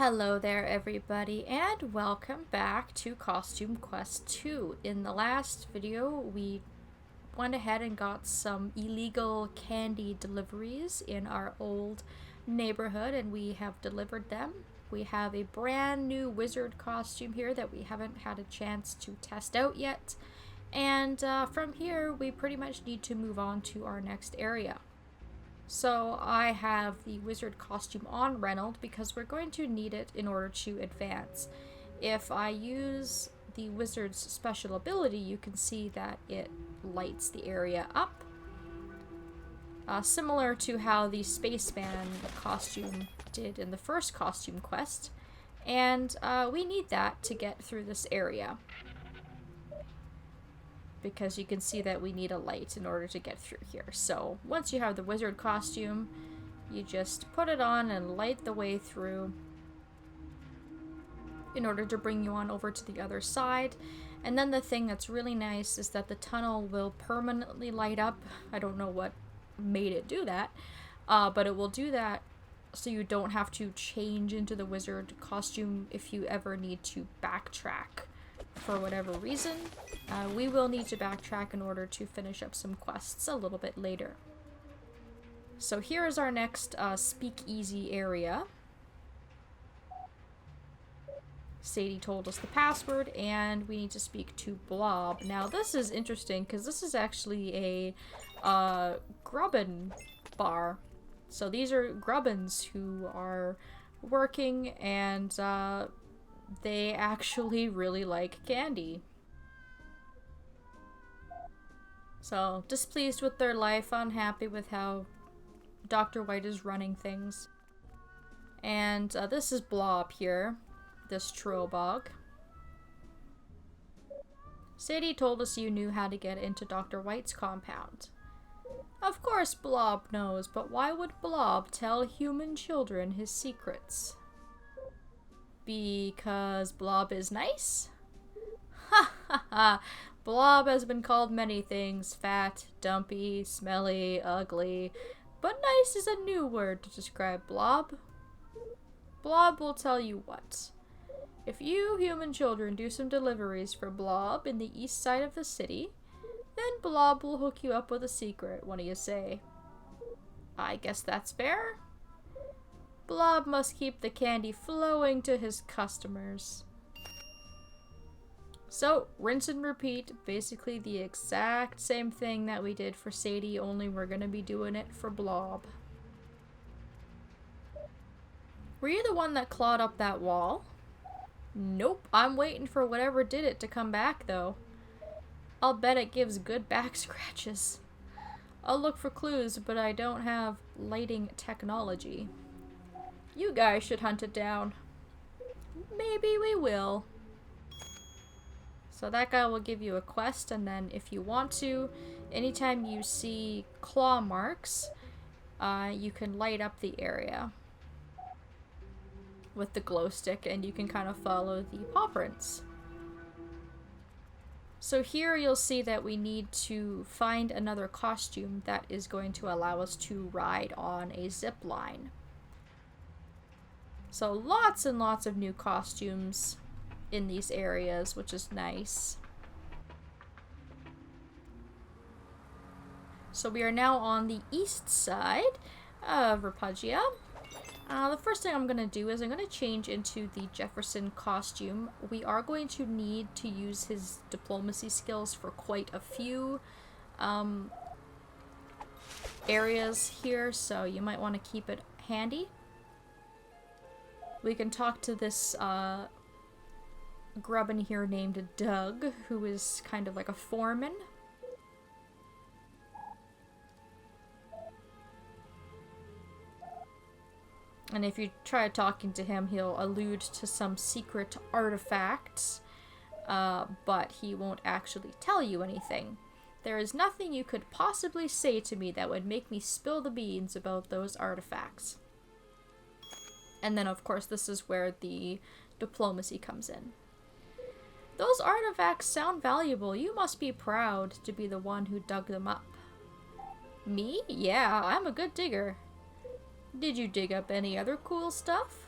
Hello there everybody and welcome back to Costume Quest 2. In the last video we went ahead and got some illegal candy deliveries in our old neighborhood and we have delivered them. We have a brand new wizard costume here that we haven't had a chance to test out yet. And from here we pretty much need to move on to our next area. So I have the wizard costume on Reynold because we're going to need it in order to advance. If I use the wizard's special ability, you can see that it lights the area up. Similar to how the spaceman costume did in the first costume quest. And we need that to get through this area, because you can see that we need a light in order to get through here. So once you have the wizard costume, you just put it on and light the way through in order to bring you on over to the other side. And then the thing that's really nice is that the tunnel will permanently light up. I don't know what made it do that, but it will do that so you don't have to change into the wizard costume if you ever need to backtrack for whatever reason. We will need to backtrack in order to finish up some quests a little bit later. So here is our next speakeasy area. Sadie told us the password and we need to speak to Blob. Now this is interesting because this is actually a grubbin bar. So these are grubbins who are working and they actually really like candy. So, displeased with their life, unhappy with how Dr. White is running things. And this is Blob here, this Trobog. Sadie told us you knew how to get into Dr. White's compound. Of course Blob knows, but why would Blob tell human children his secrets? Because Blob is nice? Ha ha ha! Blob has been called many things: fat, dumpy, smelly, ugly, but nice is a new word to describe Blob. Blob will tell you what. If you human children do some deliveries for Blob in the east side of the city, then Blob will hook you up with a secret. What do you say? I guess that's fair. Blob must keep the candy flowing to his customers. So, rinse and repeat, basically the exact same thing that we did for Sadie, only we're gonna be doing it for Blob. Were you the one that clawed up that wall? Nope, I'm waiting for whatever did it to come back though. I'll bet it gives good back scratches. I'll look for clues, but I don't have lighting technology. You guys should hunt it down. Maybe we will. So that guy will give you a quest, and then if you want to, anytime you see claw marks, you can light up the area with the glow stick and you can kind of follow the paw prints. So here you'll see that we need to find another costume that is going to allow us to ride on a zip line. So lots and lots of new costumes in these areas, which is nice. So we are now on the east side of Repugia. The first thing I'm going to do is I'm going to change into the Jefferson costume. We are going to need to use his diplomacy skills for quite a few areas here, so you might want to keep it handy. We can talk to this grubbin here named Doug, who is kind of like a foreman. And if you try talking to him, he'll allude to some secret artifacts, but he won't actually tell you anything. There is nothing you could possibly say to me that would make me spill the beans about those artifacts. And then, of course, this is where the diplomacy comes in. Those artifacts sound valuable. You must be proud to be the one who dug them up. Me? Yeah, I'm a good digger. Did you dig up any other cool stuff?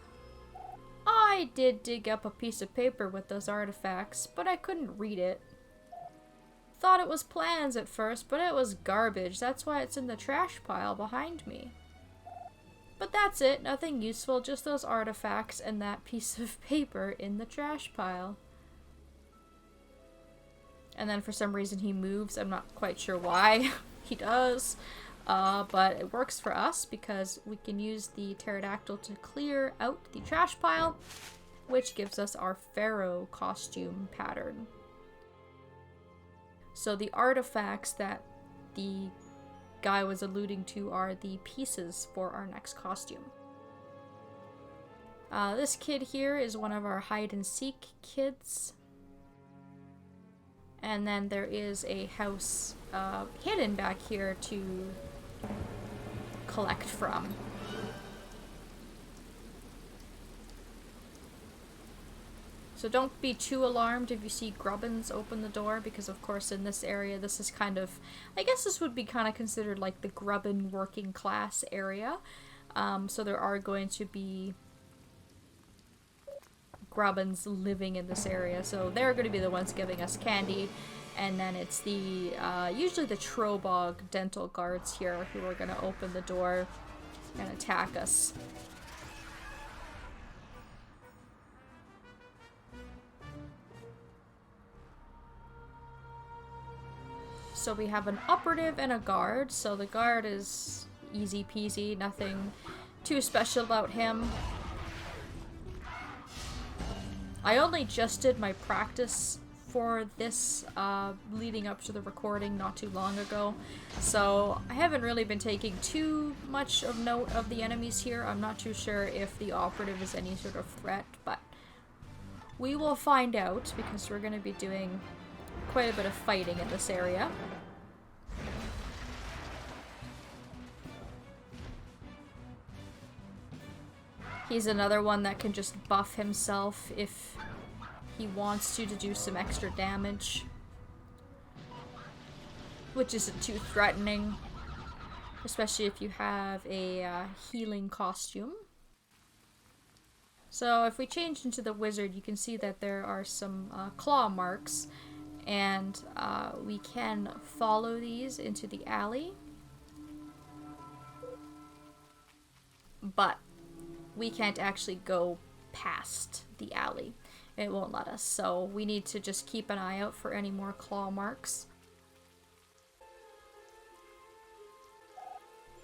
I did dig up a piece of paper with those artifacts, but I couldn't read it. Thought it was plans at first, but it was garbage. That's why it's in the trash pile behind me. But that's it, nothing useful, just those artifacts and that piece of paper in the trash pile. And then for some reason he moves, I'm not quite sure why he does. But it works for us because we can use the pterodactyl to clear out the trash pile, which gives us our pharaoh costume pattern. So the artifacts that the guy was alluding to are the pieces for our next costume. This kid here is one of our hide-and-seek kids. And then there is a house hidden back here to collect from. So don't be too alarmed if you see grubbins open the door, because of course in this area this is kind of, I guess this would be kind of considered like the grubbin working class area. So there are going to be grubbins living in this area, so they're going to be the ones giving us candy. And then it's the usually the Trobog dental guards here who are going to open the door and attack us. So we have an operative and a guard. So the guard is easy peasy, nothing too special about him. I only just did my practice for this leading up to the recording not too long ago, so I haven't really been taking too much of note of the enemies here. I'm not too sure if the operative is any sort of threat, but we will find out because we're going to be doing quite a bit of fighting in this area. He's another one that can just buff himself if he wants to do some extra damage, which isn't too threatening, especially if you have a healing costume. So if we change into the wizard, you can see that there are some claw marks, and we can follow these into the alley, but we can't actually go past the alley. It won't let us, so we need to just keep an eye out for any more claw marks.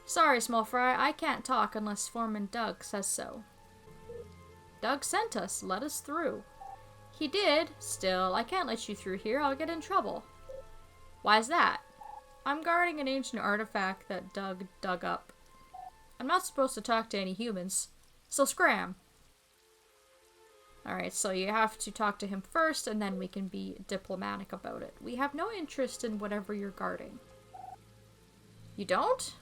Sorry, small fry, I can't talk unless Foreman Doug says so. Doug sent us, let us through. He did. Still, I can't let you through here, I'll get in trouble. Why's that? I'm guarding an ancient artifact that Doug dug up. I'm not supposed to talk to any humans, so scram. Alright, so you have to talk to him first, and then we can be diplomatic about it. We have no interest in whatever you're guarding. You don't?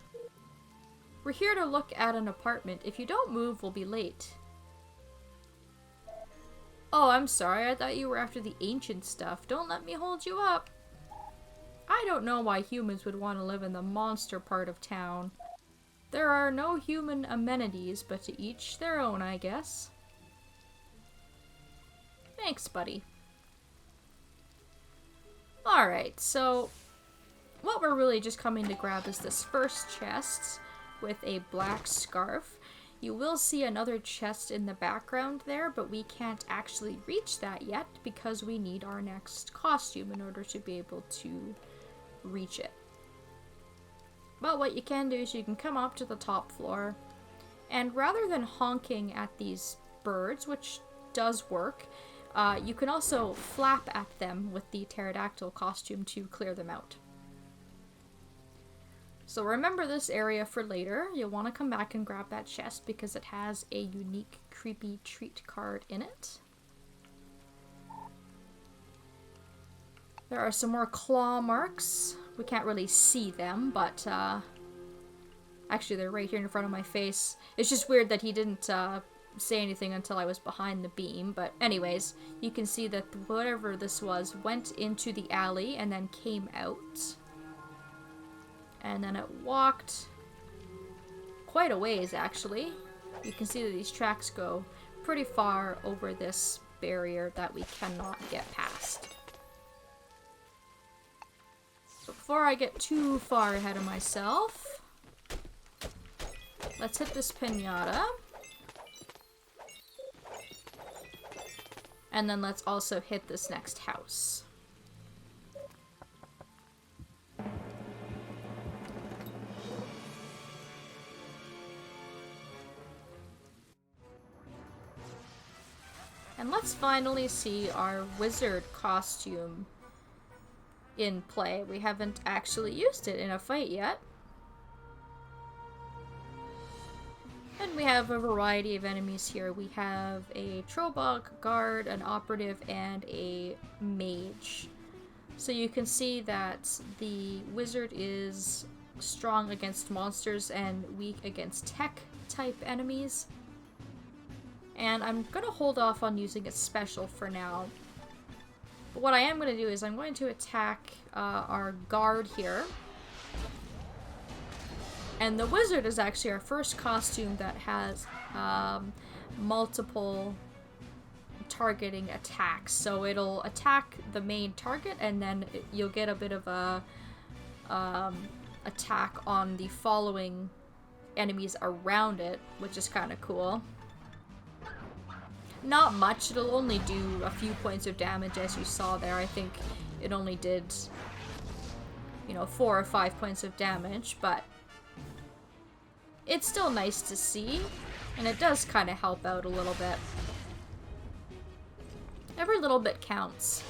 We're here to look at an apartment. If you don't move, we'll be late. Oh, I'm sorry. I thought you were after the ancient stuff. Don't let me hold you up. I don't know why humans would want to live in the monster part of town. There are no human amenities, but to each their own, I guess. Thanks, buddy. Alright, so what we're really just coming to grab is this first chest with a black scarf. You will see another chest in the background there, but we can't actually reach that yet because we need our next costume in order to be able to reach it. But what you can do is you can come up to the top floor, and rather than honking at these birds, which does work, you can also flap at them with the pterodactyl costume to clear them out. So remember this area for later. You'll want to come back and grab that chest because it has a unique creepy treat card in it. There are some more claw marks. We can't really see them, but actually they're right here in front of my face. It's just weird that he didn't say anything until I was behind the beam, but anyways, you can see that whatever this was went into the alley and then came out. And then it walked quite a ways, actually. You can see that these tracks go pretty far over this barrier that we cannot get past. So before I get too far ahead of myself, let's hit this pinata. And then let's also hit this next house. And let's finally see our wizard costume in play. We haven't actually used it in a fight yet. And we have a variety of enemies here. We have a Trobog guard, an operative, and a mage. So you can see that the wizard is strong against monsters and weak against tech type enemies. And I'm gonna hold off on using a special for now. But what I am gonna do is I'm going to attack our guard here. And the wizard is actually our first costume that has multiple targeting attacks. So it'll attack the main target and then you'll get a bit of a attack on the following enemies around it, which is kind of cool. Not much, it'll only do a few points of damage as you saw there. I think it only did, you know, 4 or 5 points of damage, but it's still nice to see, and it does kind of help out a little bit. Every little bit counts.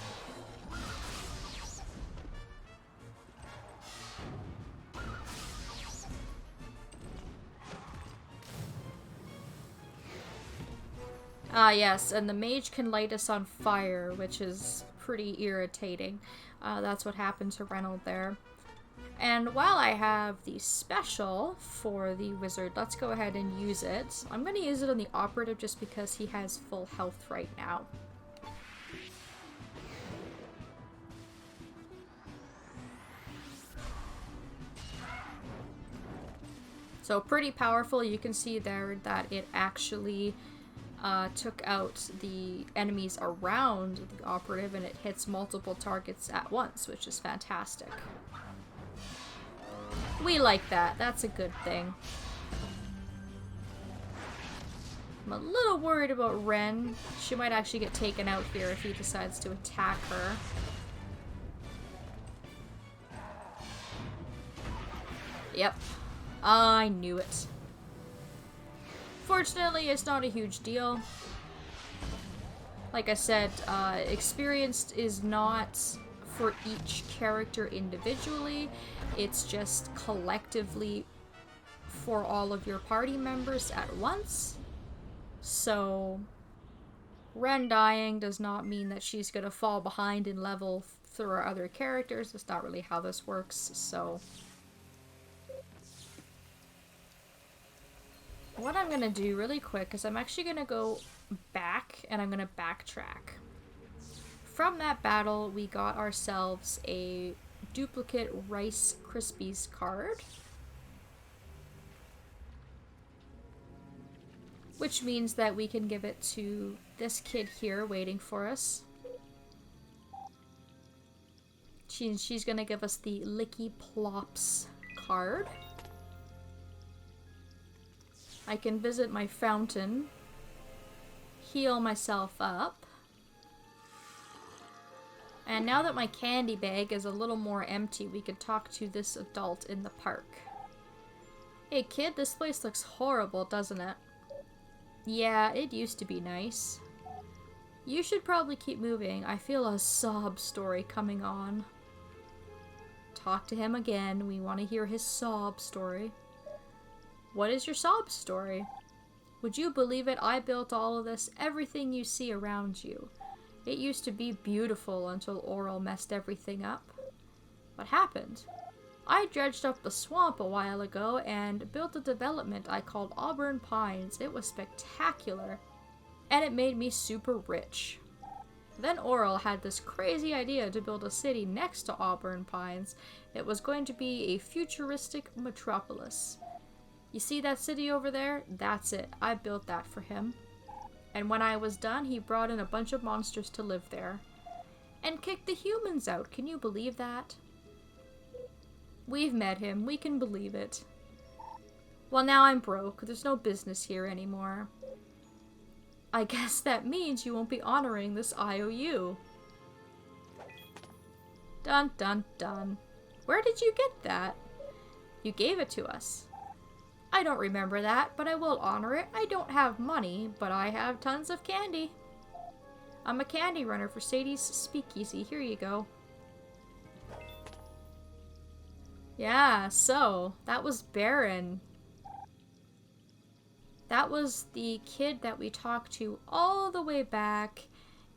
Ah, yes, and the mage can light us on fire, which is pretty irritating. That's what happened to Reynold there. And while I have the special for the wizard, let's go ahead and use it. I'm going to use it on the operative just because he has full health right now. So pretty powerful. You can see there that it actually took out the enemies around the operative and it hits multiple targets at once, which is fantastic. We like that. That's a good thing. I'm a little worried about Ren. She might actually get taken out here if he decides to attack her. Yep. I knew it. Fortunately, it's not a huge deal. Like I said, experienced is not for each character individually. It's just collectively for all of your party members at once. So, Ren dying does not mean that she's gonna fall behind in level through our other characters. That's not really how this works, so... What I'm gonna do really quick is I'm actually gonna go back and I'm gonna backtrack. From that battle, we got ourselves a duplicate Rice Krispies card. Which means that we can give it to this kid here waiting for us. She's gonna give us the Licky Plops card. I can visit my fountain, heal myself up, and now that my candy bag is a little more empty, we can talk to this adult in the park. Hey kid, this place looks horrible, doesn't it? Yeah, it used to be nice. You should probably keep moving. I feel a sob story coming on. Talk to him again. We want to hear his sob story. What is your sob story? Would you believe it? I built all of this, everything you see around you. It used to be beautiful until Oral messed everything up. What happened? I dredged up the swamp a while ago and built a development I called Auburn Pines. It was spectacular, and it made me super rich. Then Oral had this crazy idea to build a city next to Auburn Pines. It was going to be a futuristic metropolis. You see that city over there? That's it. I built that for him. And when I was done, he brought in a bunch of monsters to live there. And kicked the humans out. Can you believe that? We've met him. We can believe it. Well, now I'm broke. There's no business here anymore. I guess that means you won't be honoring this IOU. Dun dun dun. Where did you get that? You gave it to us. I don't remember that, but I will honor it. I don't have money, but I have tons of candy. I'm a candy runner for Sadie's Speakeasy. Here you go. Yeah, so, that was Baron. That was the kid that we talked to all the way back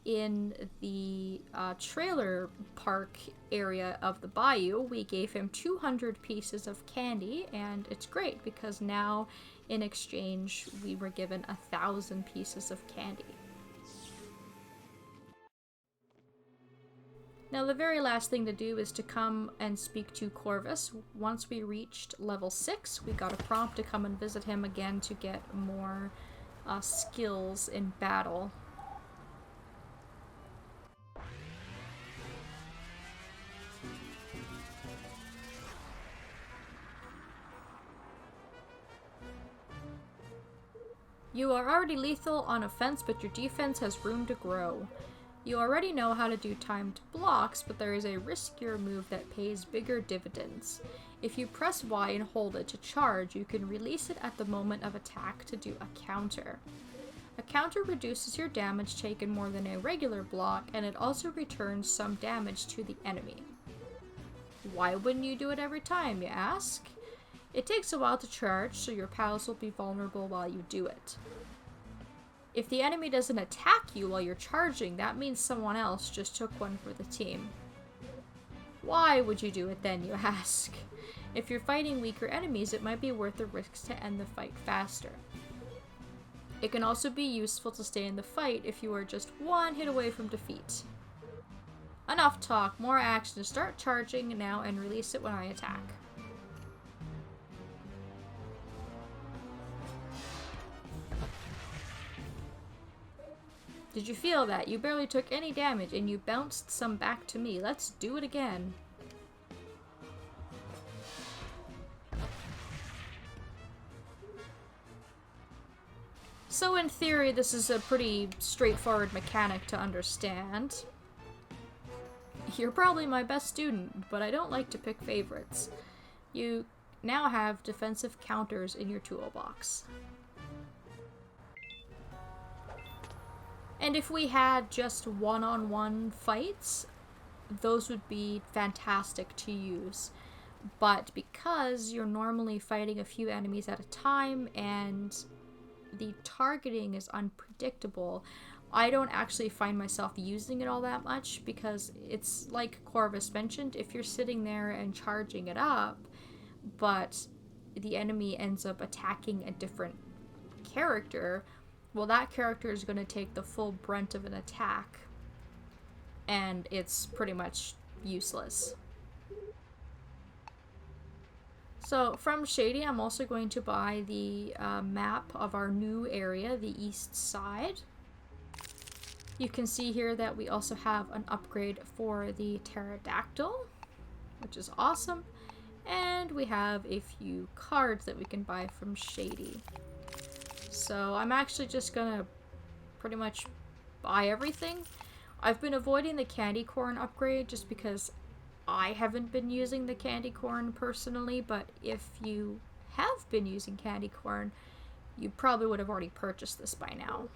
in the trailer park area of the bayou. We gave him 200 pieces of candy, and it's great because now in exchange we were given 1,000 pieces of candy. Now the very last thing to do is to come and speak to Corvus. Once we reached level 6, we got a prompt to come and visit him again to get more skills in battle. You are already lethal on offense, but your defense has room to grow. You already know how to do timed blocks, but there is a riskier move that pays bigger dividends. If you press Y and hold it to charge, you can release it at the moment of attack to do a counter. A counter reduces your damage taken more than a regular block, and it also returns some damage to the enemy. Why wouldn't you do it every time, you ask? It takes a while to charge, so your pals will be vulnerable while you do it. If the enemy doesn't attack you while you're charging, that means someone else just took one for the team. Why would you do it then, you ask? If you're fighting weaker enemies, it might be worth the risks to end the fight faster. It can also be useful to stay in the fight if you are just one hit away from defeat. Enough talk, more action. Start charging now and release it when I attack. Did you feel that? You barely took any damage and you bounced some back to me. Let's do it again. So in theory, this is a pretty straightforward mechanic to understand. You're probably my best student, but I don't like to pick favorites. You now have defensive counters in your toolbox. And if we had just one-on-one fights, those would be fantastic to use. But because you're normally fighting a few enemies at a time and the targeting is unpredictable, I don't actually find myself using it all that much because it's like Corvus mentioned, if you're sitting there and charging it up, but the enemy ends up attacking a different character, well, that character is going to take the full brunt of an attack, and it's pretty much useless. So, from Shady, I'm also going to buy the map of our new area, the east side. You can see here that we also have an upgrade for the pterodactyl, which is awesome. And we have a few cards that we can buy from Shady. So I'm actually just gonna pretty much buy everything. I've been avoiding the candy corn upgrade just because I haven't been using the candy corn personally, but if you have been using candy corn, you probably would have already purchased this by now.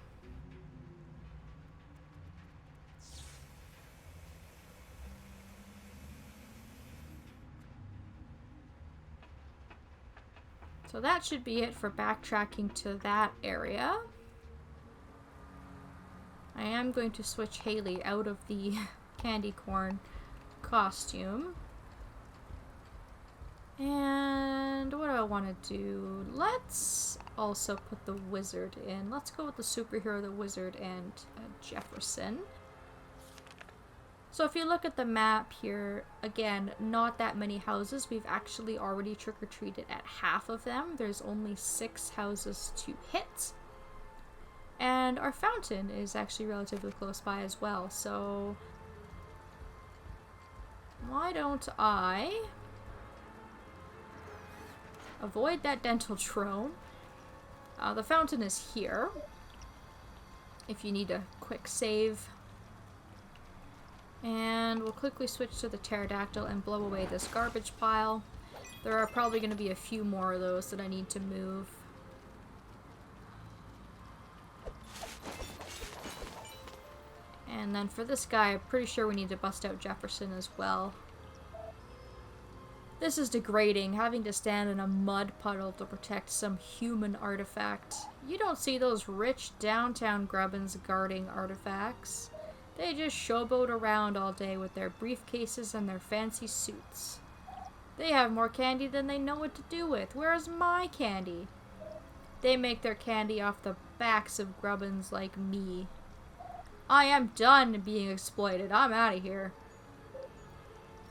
So that should be it for backtracking to that area. I am going to switch Haley out of the candy corn costume. And what do I want to do? Let's also put the wizard in. Let's go with the superhero, the wizard, and Jefferson. So if you look at the map here, again, not that many houses. We've actually already trick-or-treated at half of them. There's only 6 houses to hit. And our fountain is actually relatively close by as well, so why don't I avoid that dental drone? The fountain is here, if you need a quick save. And we'll quickly switch to the pterodactyl and blow away this garbage pile. There are probably going to be a few more of those that I need to move. And then for this guy, I'm pretty sure we need to bust out Jefferson as well. This is degrading, having to stand in a mud puddle to protect some human artifact. You don't see those rich downtown grubbins guarding artifacts. They just showboat around all day with their briefcases and their fancy suits. They have more candy than they know what to do with. Where's my candy? They make their candy off the backs of grubbins like me. I am done being exploited. I'm out of here.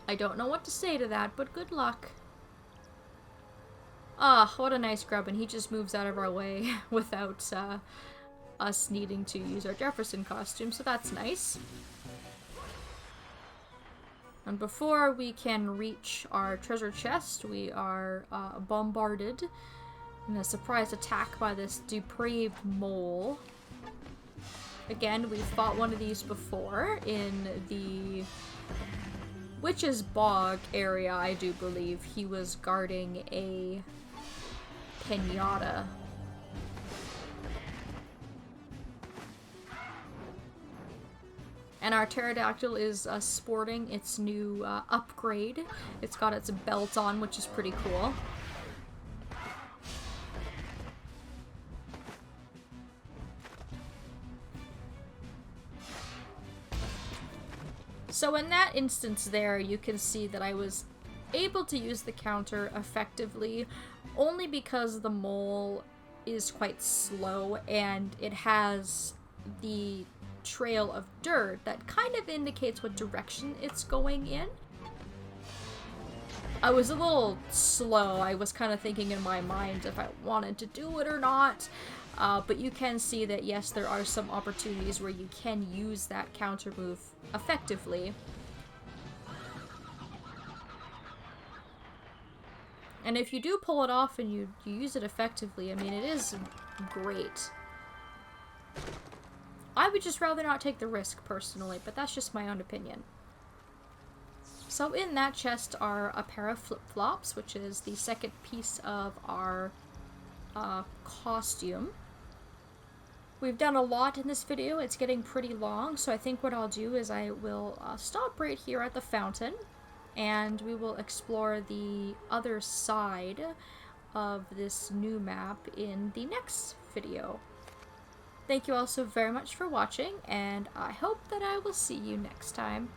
I don't know what to say to that, but good luck. Ah, what a nice grubbin. He just moves out of our way without us needing to use our Jefferson costume, so that's nice. And before we can reach our treasure chest, we are bombarded in a surprise attack by this Depraved Mole. Again, we've fought one of these before in the Witch's Bog area, I do believe. He was guarding a pinata. And our pterodactyl is sporting its new upgrade. It's got its belt on, which is pretty cool. So in that instance there, you can see that I was able to use the counter effectively only because the mole is quite slow and it has the trail of dirt that kind of indicates what direction it's going in. I was a little slow. I was kind of thinking in my mind if I wanted to do it or not. But you can see that, yes, there are some opportunities where you can use that counter move effectively. And if you do pull it off and you use it effectively, I mean, it is great. I would just rather not take the risk, personally, but that's just my own opinion. So in that chest are a pair of flip-flops, which is the second piece of our costume. We've done a lot in this video. It's getting pretty long, so I think what I'll do is I will stop right here at the fountain, and we will explore the other side of this new map in the next video. Thank you all so very much for watching, and I hope that I will see you next time.